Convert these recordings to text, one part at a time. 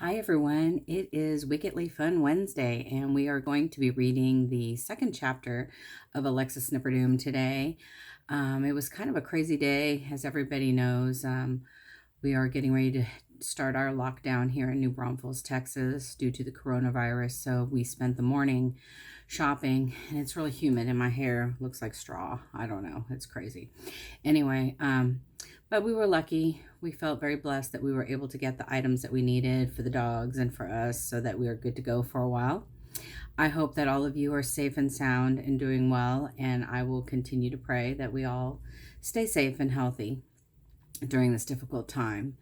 Hi everyone, it is Wickedly Fun Wednesday, and we are going to be reading the second chapter of Alexis Snipperdoom today. It was kind of a crazy day, as everybody knows. We are getting ready to start our lockdown here in New Braunfels, Texas, due to the coronavirus. So we spent the morning shopping, and it's really humid, and my hair looks like straw. I don't know, it's crazy. Anyway, but we were lucky. We felt very blessed that we were able to get the items that we needed for the dogs and for us so that we are good to go for a while. I hope that all of you are safe and sound and doing well, and I will continue to pray that we all stay safe and healthy during this difficult time.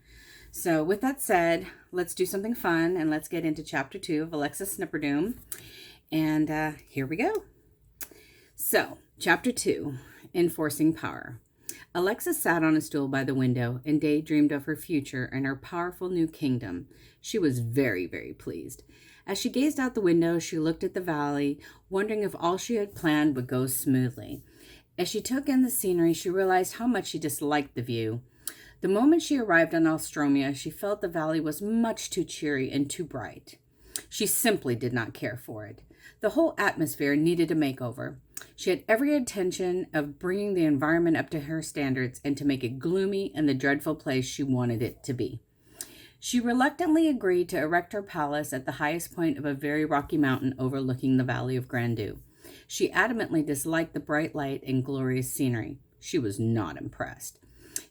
So with that said, let's do something fun and let's get into chapter 2 of Alexis Snipperdoom. And here we go. So, chapter 2, Enforcing Power. Alexis sat on a stool by the window and daydreamed of her future and her powerful new kingdom. She was very, very pleased. As she gazed out the window, she looked at the valley, wondering if all she had planned would go smoothly. As she took in the scenery, she realized how much she disliked the view. The moment she arrived on Alstromia, she felt the valley was much too cheery and too bright. She simply did not care for it. The whole atmosphere needed a makeover. She had every intention of bringing the environment up to her standards and to make it gloomy and the dreadful place she wanted it to be. She reluctantly agreed to erect her palace at the highest point of a very rocky mountain overlooking the Valley of Grandue. She adamantly disliked the bright light and glorious scenery. She was not impressed.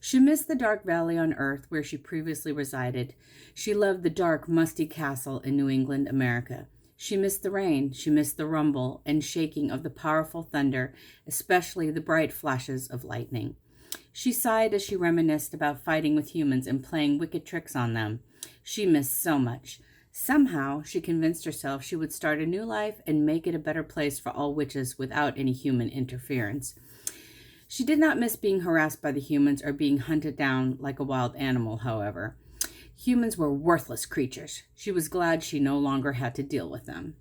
She missed the dark valley on Earth where she previously resided. She loved the dark, musty castle in New England, America. She missed the rain. She missed the rumble and shaking of the powerful thunder, especially the bright flashes of lightning. She sighed as she reminisced about fighting with humans and playing wicked tricks on them. She missed so much. Somehow, she convinced herself she would start a new life and make it a better place for all witches without any human interference. She did not miss being harassed by the humans or being hunted down like a wild animal, however. Humans were worthless creatures. She was glad she no longer had to deal with them.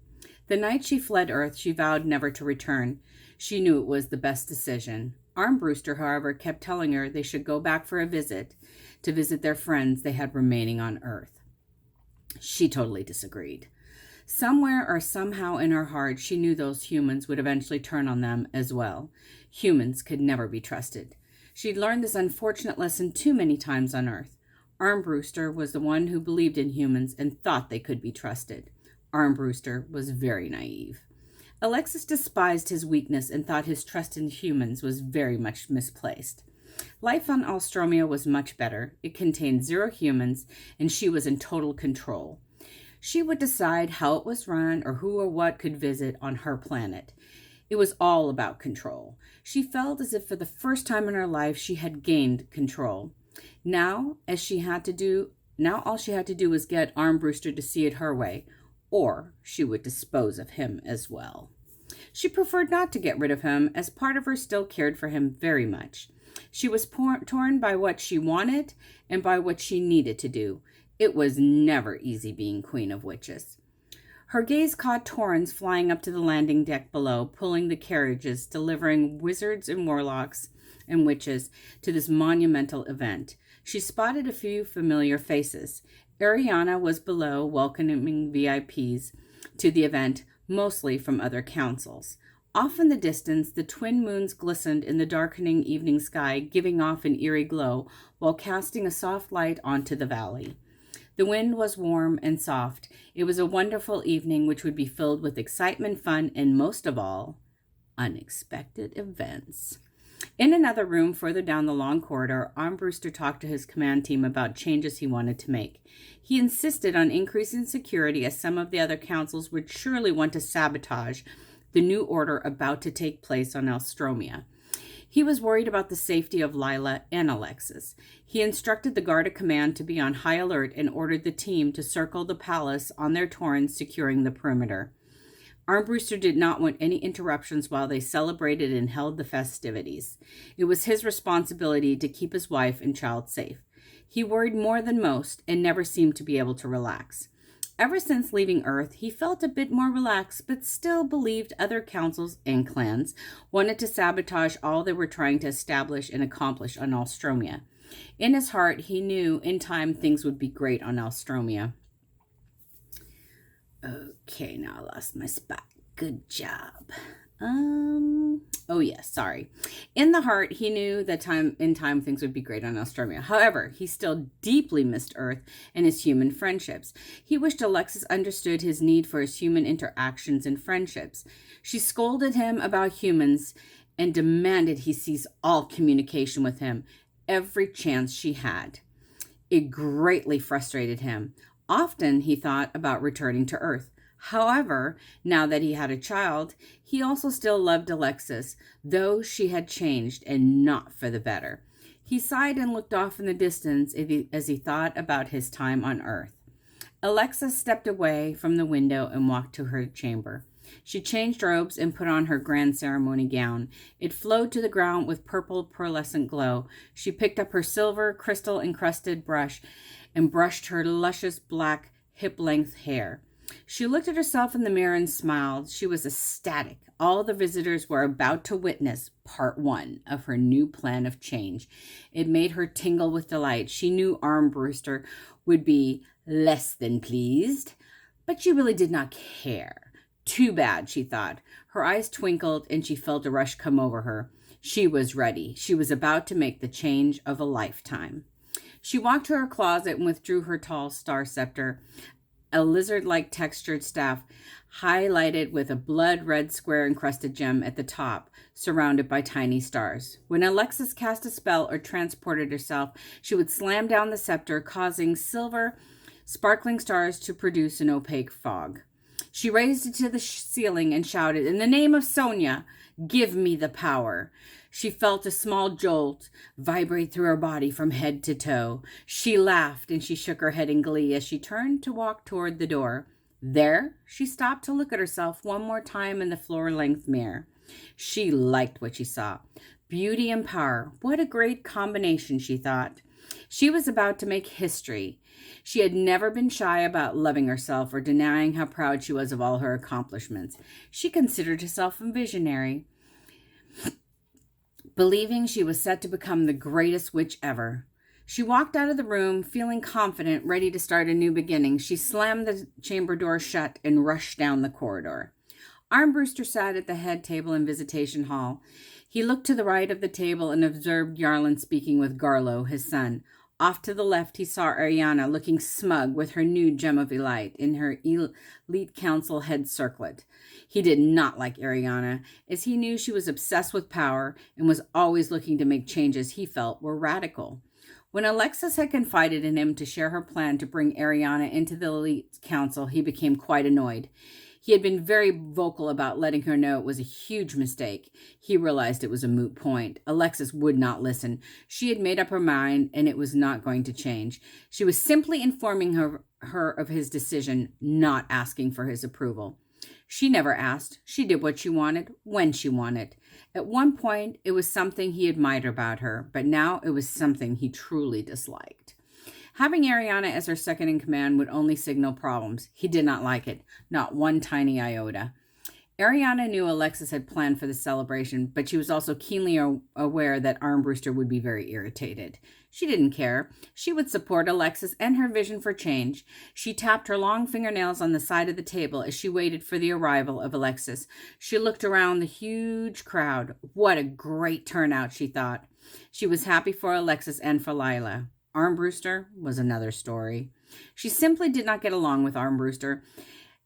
The night she fled Earth, she vowed never to return. She knew it was the best decision. Armbruster, however, kept telling her they should go back for a visit, to visit their friends they had remaining on Earth. She totally disagreed. Somewhere or somehow in her heart, she knew those humans would eventually turn on them as well. Humans could never be trusted. She'd learned this unfortunate lesson too many times on Earth. Armbruster was the one who believed in humans and thought they could be trusted. Armbruster was very naive. Alexis despised his weakness and thought his trust in humans was very much misplaced. Life on Alstromia was much better. It contained 0 humans, and she was in total control. She would decide how it was run or who or what could visit on her planet. It was all about control. She felt as if for the first time in her life she had gained control. Now all she had to do was get Armbruster to see it her way, or she would dispose of him as well. She preferred not to get rid of him, as part of her still cared for him very much. She was torn by what she wanted and by what she needed to do. It was never easy being Queen of Witches. Her gaze caught Torrens flying up to the landing deck below, pulling the carriages, delivering wizards and warlocks and witches to this monumental event. She spotted a few familiar faces. Ariana was below, welcoming VIPs to the event, mostly from other councils. Off in the distance, the twin moons glistened in the darkening evening sky, giving off an eerie glow while casting a soft light onto the valley. The wind was warm and soft. It was a wonderful evening which would be filled with excitement, fun, and most of all, unexpected events. In another room further down the long corridor, Armbruster talked to his command team about changes he wanted to make. He insisted on increasing security, as some of the other councils would surely want to sabotage the new order about to take place on Alstromia. He was worried about the safety of Lila and Alexis. He instructed the Guard of Command to be on high alert and ordered the team to circle the palace on their torrents, securing the perimeter. Armbruster did not want any interruptions while they celebrated and held the festivities. It was his responsibility to keep his wife and child safe. He worried more than most and never seemed to be able to relax. Ever since leaving Earth, he felt a bit more relaxed, but still believed other councils and clans wanted to sabotage all they were trying to establish and accomplish on Alstromia. In his heart, he knew in time things would be great on Alstromia. Okay, now I lost my spot. Good job. Oh yes, sorry. In the heart, he knew that in time things would be great on Australia. However, he still deeply missed Earth and his human friendships. He wished Alexis understood his need for his human interactions and friendships. She scolded him about humans and demanded he cease all communication with him every chance she had. It greatly frustrated him. Often he thought about returning to Earth. However, now that he had a child, he also still loved Alexis, though she had changed and not for the better. He sighed and looked off in the distance as he thought about his time on Earth. Alexis stepped away from the window and walked to her chamber. She changed robes and put on her grand ceremony gown. It flowed to the ground with purple pearlescent glow. She picked up her silver crystal-encrusted brush and brushed her luscious black hip-length hair. She looked at herself in the mirror and smiled. She was ecstatic. All the visitors were about to witness part 1 of her new plan of change. It made her tingle with delight. She knew Armbruster would be less than pleased, but she really did not care. Too bad, she thought. Her eyes twinkled and she felt a rush come over her. She was ready. She was about to make the change of a lifetime. She walked to her closet and withdrew her tall star scepter, a lizard-like textured staff highlighted with a blood-red square-encrusted gem at the top, surrounded by tiny stars. When Alexis cast a spell or transported herself, she would slam down the scepter, causing silver, sparkling stars to produce an opaque fog. She raised it to the ceiling and shouted, "In the name of Sonia, give me the power." She felt a small jolt vibrate through her body from head to toe. She laughed and she shook her head in glee as she turned to walk toward the door. There, she stopped to look at herself one more time in the floor-length mirror. She liked what she saw. Beauty and power. What a great combination, she thought. She was about to make history. She had never been shy about loving herself or denying how proud she was of all her accomplishments. She considered herself a visionary, believing she was set to become the greatest witch ever. She walked out of the room, feeling confident, ready to start a new beginning. She slammed the chamber door shut and rushed down the corridor. Armbruster sat at the head table in Visitation Hall. He looked to the right of the table and observed Yarlin speaking with Garlo, his son. Off to the left, he saw Ariana looking smug with her new gem of elite in her elite council head circlet. He did not like Ariana, as he knew she was obsessed with power and was always looking to make changes he felt were radical. When Alexis had confided in him to share her plan to bring Ariana into the elite council, he became quite annoyed. He had been very vocal about letting her know it was a huge mistake. He realized it was a moot point. Alexis would not listen. She had made up her mind, and it was not going to change. She was simply informing her of his decision, not asking for his approval. She never asked. She did what she wanted, when she wanted. At one point, it was something he admired about her, but now it was something he truly disliked. Having Ariana as her second in command would only signal problems. He did not like it, not one tiny iota. Ariana knew Alexis had planned for the celebration, but she was also keenly aware that Armbruster would be very irritated. She didn't care. She would support Alexis and her vision for change. She tapped her long fingernails on the side of the table as she waited for the arrival of Alexis. She looked around the huge crowd. What a great turnout, she thought. She was happy for Alexis and for Lila. Armbruster was another story. She simply did not get along with Armbruster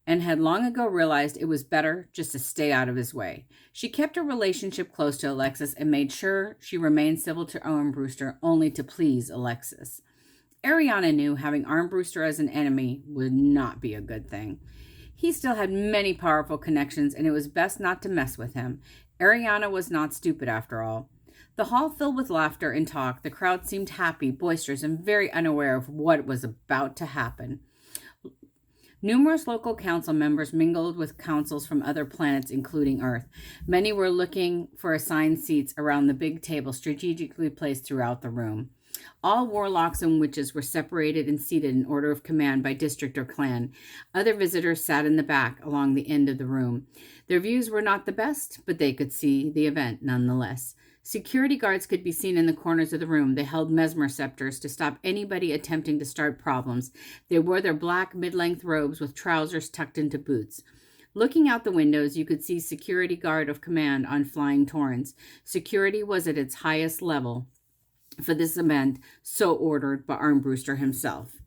and had long ago realized it was better just to stay out of his way. She kept her relationship close to Alexis and made sure she remained civil to Armbruster only to please Alexis. Ariana knew having Armbruster as an enemy would not be a good thing. He still had many powerful connections, and it was best not to mess with him. Ariana was not stupid after all. The hall filled with laughter and talk. The crowd seemed happy, boisterous, and very unaware of what was about to happen. Numerous local council members mingled with councils from other planets, including Earth. Many were looking for assigned seats around the big table strategically placed throughout the room. All warlocks and witches were separated and seated in order of command by district or clan. Other visitors sat in the back along the end of the room. Their views were not the best, but they could see the event nonetheless. Security guards could be seen in the corners of the room. They held mesmer scepters to stop anybody attempting to start problems. They wore their black mid-length robes with trousers tucked into boots. Looking out the windows, you could see security guard of command on flying Torrens. Security was at its highest level for this event, so ordered by Armbruster himself.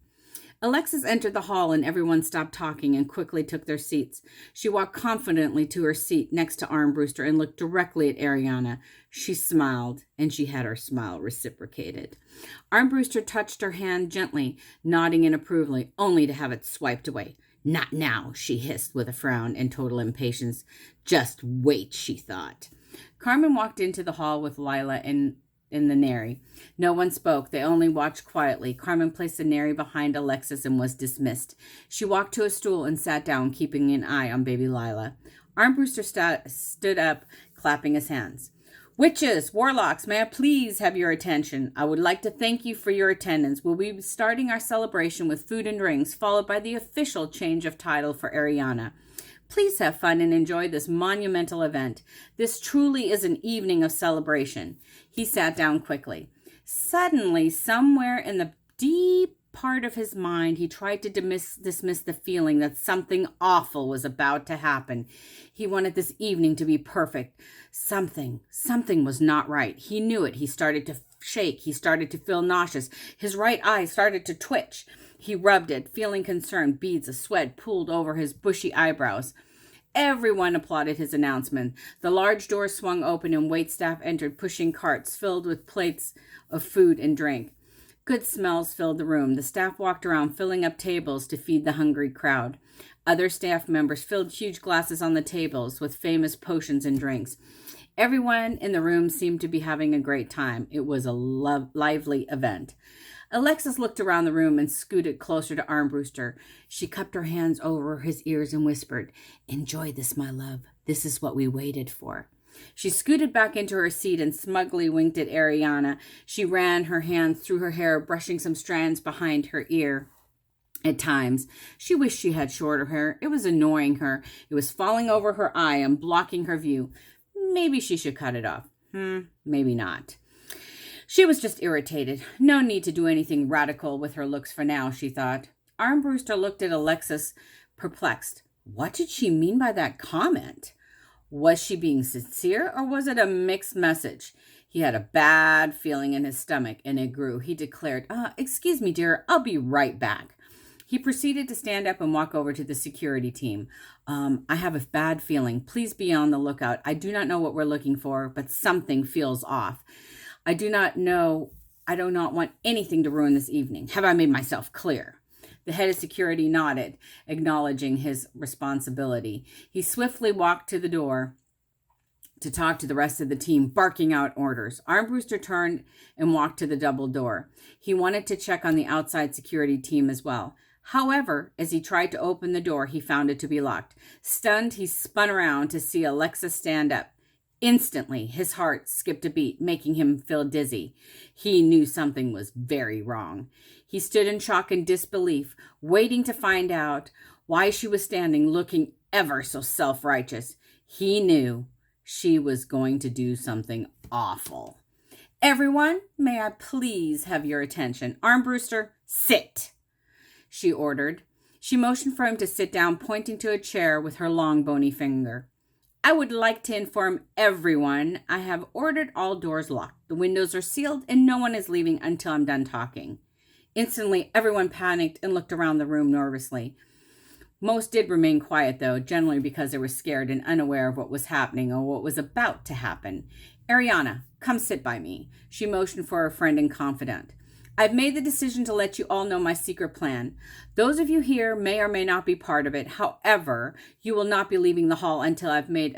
Alexis entered the hall and everyone stopped talking and quickly took their seats. She walked confidently to her seat next to Armbruster and looked directly at Ariana. She smiled, and she had her smile reciprocated. Armbruster touched her hand gently, nodding in approval, only to have it swiped away. "Not now," she hissed with a frown and total impatience. "Just wait," she thought. Carmen walked into the hall with Lila and the Neri. No one spoke. They only watched quietly. Carmen placed the Neri behind Alexis and was dismissed. She walked to a stool and sat down, keeping an eye on baby Lila. Armbruster stood up, clapping his hands. "Witches, warlocks, may I please have your attention? I would like to thank you for your attendance. We'll be starting our celebration with food and drinks, followed by the official change of title for Ariana. Please have fun and enjoy this monumental event. This truly is an evening of celebration." He sat down quickly. Suddenly, somewhere in the deep part of his mind, he tried to dismiss the feeling that something awful was about to happen. He wanted this evening to be perfect. Something was not right. He knew it. He started to shake. He started to feel nauseous. His right eye started to twitch. He rubbed it, feeling concerned. Beads of sweat pooled over his bushy eyebrows. Everyone applauded his announcement. The large door swung open and waitstaff entered, pushing carts filled with plates of food and drink. Good smells filled the room. The staff walked around, filling up tables to feed the hungry crowd. Other staff members filled huge glasses on the tables with famous potions and drinks. Everyone in the room seemed to be having a great time. It was a lively event. Alexis looked around the room and scooted closer to Armbruster. She cupped her hands over his ears and whispered, "Enjoy this, my love. This is what we waited for." She scooted back into her seat and smugly winked at Ariana. She ran her hands through her hair, brushing some strands behind her ear. At times, she wished she had shorter hair. It was annoying her. It was falling over her eye and blocking her view. Maybe she should cut it off. Maybe not. She was just irritated. No need to do anything radical with her looks for now, she thought. Armbruster looked at Alexis, perplexed. What did she mean by that comment? Was she being sincere, or was it a mixed message? He had a bad feeling in his stomach, and it grew. He declared, "Excuse me, dear, I'll be right back." He proceeded to stand up and walk over to the security team. "I have a bad feeling. Please be on the lookout. I do not know what we're looking for, but something feels off. I do not want anything to ruin this evening. Have I made myself clear?" The head of security nodded, acknowledging his responsibility. He swiftly walked to the door to talk to the rest of the team, barking out orders. Armbruster turned and walked to the double door. He wanted to check on the outside security team as well. However, as he tried to open the door, he found it to be locked. Stunned, he spun around to see Alexis stand up. Instantly, his heart skipped a beat, making him feel dizzy. He knew something was very wrong. He stood in shock and disbelief, waiting to find out why she was standing, looking ever so self-righteous. He knew she was going to do something awful. "Everyone, may I please have your attention? Armbruster, sit," she ordered. She motioned for him to sit down, pointing to a chair with her long, bony finger. "I would like to inform everyone I have ordered all doors locked. The windows are sealed, and no one is leaving until I'm done talking." Instantly, everyone panicked and looked around the room nervously. Most did remain quiet, though, generally because they were scared and unaware of what was happening or what was about to happen. "Ariana, come sit by me." She motioned for her friend and confidant. "I've made the decision to let you all know my secret plan. Those of you here may or may not be part of it. However, you will not be leaving the hall until you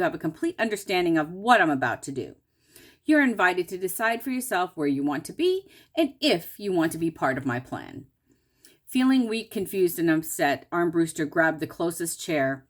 have a complete understanding of what I'm about to do. You're invited to decide for yourself where you want to be and if you want to be part of my plan." Feeling weak, confused, and upset, Armbruster grabbed the closest chair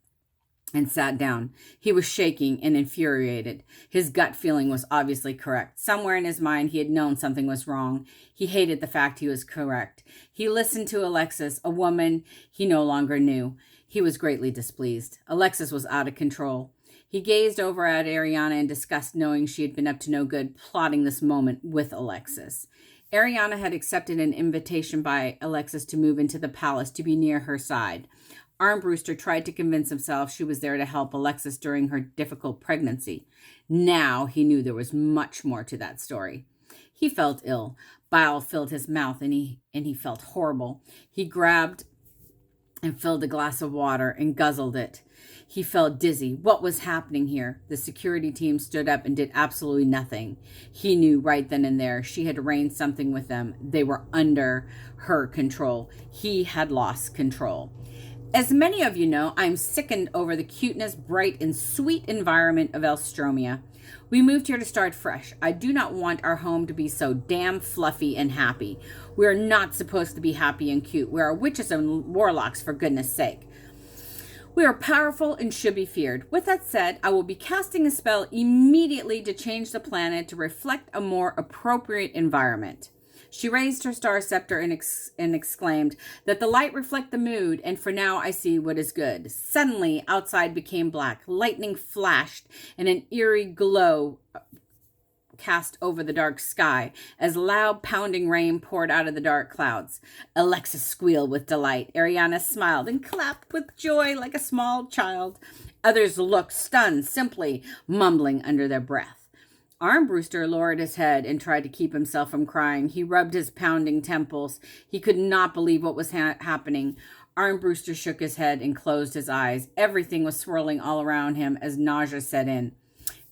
and sat down. He was shaking and infuriated. His gut feeling was obviously correct. Somewhere in his mind, he had known something was wrong. He hated the fact he was correct. He listened to Alexis, a woman he no longer knew. He was greatly displeased. Alexis was out of control. He gazed over at Ariana in disgust, knowing she had been up to no good, plotting this moment with Alexis. Ariana had accepted an invitation by Alexis to move into the palace to be near her side. Armbruster tried to convince himself she was there to help Alexis during her difficult pregnancy. Now he knew there was much more to that story. He felt ill. Bile filled his mouth and he felt horrible. He grabbed and filled a glass of water and guzzled it. He felt dizzy. What was happening here? The security team stood up and did absolutely nothing. He knew right then and there she had arranged something with them. They were under her control. He had lost control. As many of you know, I'm sickened over the cuteness, bright, and sweet environment of Elstromia. We moved here to start fresh. I do not want our home to be so damn fluffy and happy. We are not supposed to be happy and cute. We are witches and warlocks, for goodness sake. We are powerful and should be feared. With that said, I will be casting a spell immediately to change the planet to reflect a more appropriate environment. She raised her star scepter and exclaimed, "That the light reflect the mood, and for now I see what is good." Suddenly, outside became black. Lightning flashed, and an eerie glow cast over the dark sky as loud pounding rain poured out of the dark clouds. Alexis squealed with delight. Ariana smiled and clapped with joy like a small child. Others looked stunned, simply mumbling under their breath. Armbruster lowered his head and tried to keep himself from crying. He rubbed his pounding temples. He could not believe what was happening. Armbruster shook his head and closed his eyes. Everything was swirling all around him as nausea set in.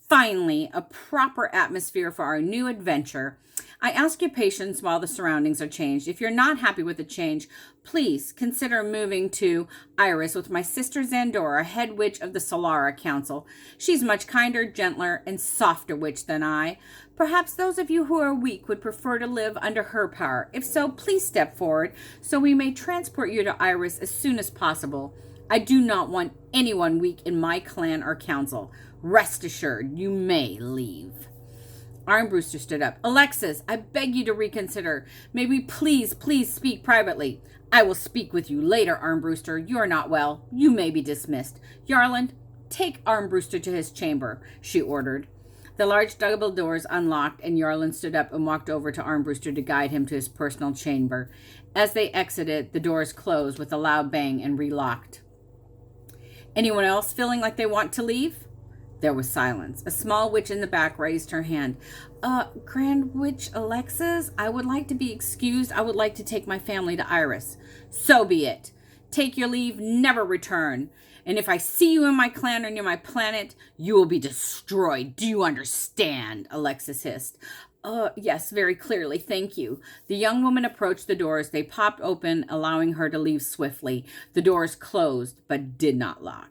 Finally, a proper atmosphere for our new adventure. I ask your patience while the surroundings are changed. If you're not happy with the change, please consider moving to Iris with my sister Zandora, head witch of the Solara Council. She's much kinder, gentler, and softer witch than I. Perhaps those of you who are weak would prefer to live under her power. If so, please step forward so we may transport you to Iris as soon as possible. I do not want anyone weak in my clan or council. Rest assured, you may leave. Armbruster stood up. Alexis, I beg you to reconsider. May we please speak privately? I will speak with you later, Armbruster. You are not well. You may be dismissed. Yarland, take Armbruster to his chamber, she ordered. The large double doors unlocked, and Yarland stood up and walked over to Armbruster to guide him to his personal chamber. As they exited, the doors closed with a loud bang and relocked. Anyone else feeling like they want to leave? There was silence. A small witch in the back raised her hand. Grand Witch Alexis, I would like to be excused. I would like to take my family to Iris. So be it. Take your leave, never return. And if I see you in my clan or near my planet, you will be destroyed. Do you understand? Alexis hissed. Yes, very clearly. Thank you. The young woman approached the doors. They popped open, allowing her to leave swiftly. The doors closed, but did not lock.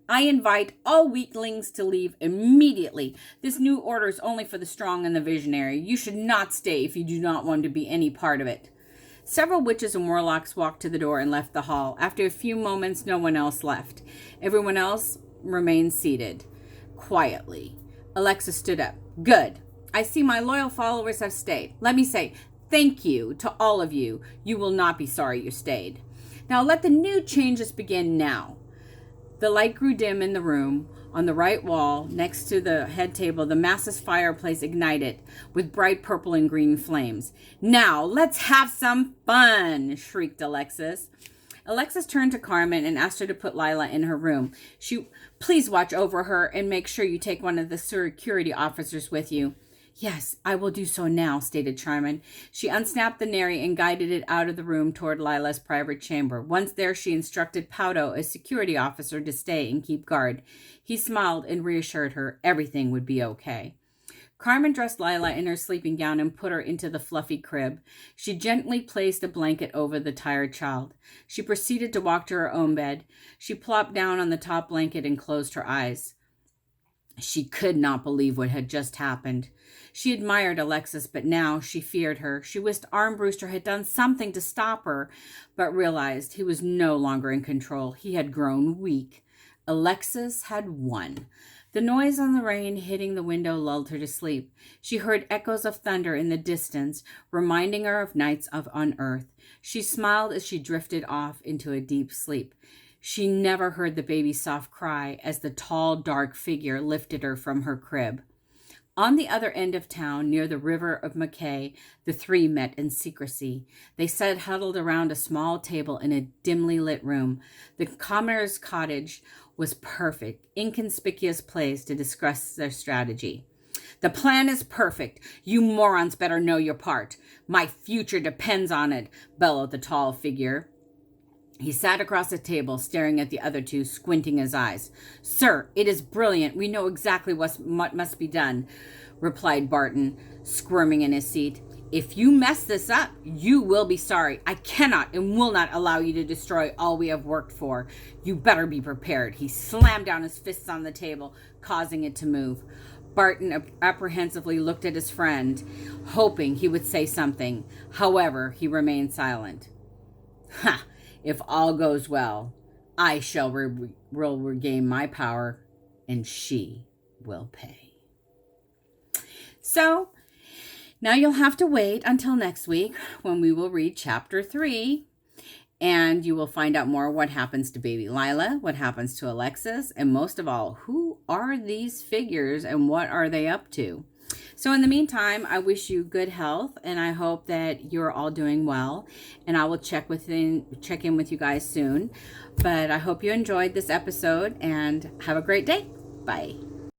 I invite all weaklings to leave immediately. This new order is only for the strong and the visionary. You should not stay if you do not want to be any part of it. Several witches and warlocks walked to the door and left the hall. After a few moments, no one else left. Everyone else remained seated, quietly. Alexis stood up. Good. I see my loyal followers have stayed. Let me say thank you to all of you. You will not be sorry you stayed. Now let the new changes begin now. The light grew dim in the room. On the right wall, next to the head table, the massive fireplace ignited with bright purple and green flames. Now, let's have some fun, shrieked Alexis. Alexis turned to Carmen and asked her to put Lila in her room. Please watch over her and make sure you take one of the security officers with you. Yes, I will do so now, stated Carmen. She unsnapped the nary and guided it out of the room toward Lila's private chamber. Once there, she instructed Paudo, a security officer, to stay and keep guard. He smiled and reassured her everything would be okay. Carmen dressed Lila in her sleeping gown and put her into the fluffy crib. She gently placed a blanket over the tired child. She proceeded to walk to her own bed. She plopped down on the top blanket and closed her eyes. She could not believe what had just happened. She admired Alexis, but now she feared her. She wished Armbruster had done something to stop her, but realized he was no longer in control. He had grown weak. Alexis had won. The noise on the rain hitting the window lulled her to sleep. She heard echoes of thunder in the distance, reminding her of nights on Earth. She smiled as she drifted off into a deep sleep. She never heard the baby's soft cry as the tall, dark figure lifted her from her crib. On the other end of town, near the river of Mackay, the three met in secrecy. They sat huddled around a small table in a dimly lit room. The commoner's cottage was perfect, inconspicuous place to discuss their strategy. The plan is perfect. You morons better know your part. My future depends on it, bellowed the tall figure. He sat across the table, staring at the other two, squinting his eyes. Sir, it is brilliant. We know exactly what must be done, replied Barton, squirming in his seat. If you mess this up, you will be sorry. I cannot and will not allow you to destroy all we have worked for. You better be prepared. He slammed down his fists on the table, causing it to move. Barton apprehensively looked at his friend, hoping he would say something. However, he remained silent. Ha! If all goes well, I shall regain my power, and she will pay. So, now you'll have to wait until next week when we will read chapter 3, and you will find out more what happens to baby Lila, what happens to Alexis, and most of all, who are these figures and what are they up to? So in the meantime, I wish you good health, and I hope that you're all doing well, and I will check in with you guys soon. But I hope you enjoyed this episode, and have a great day. Bye.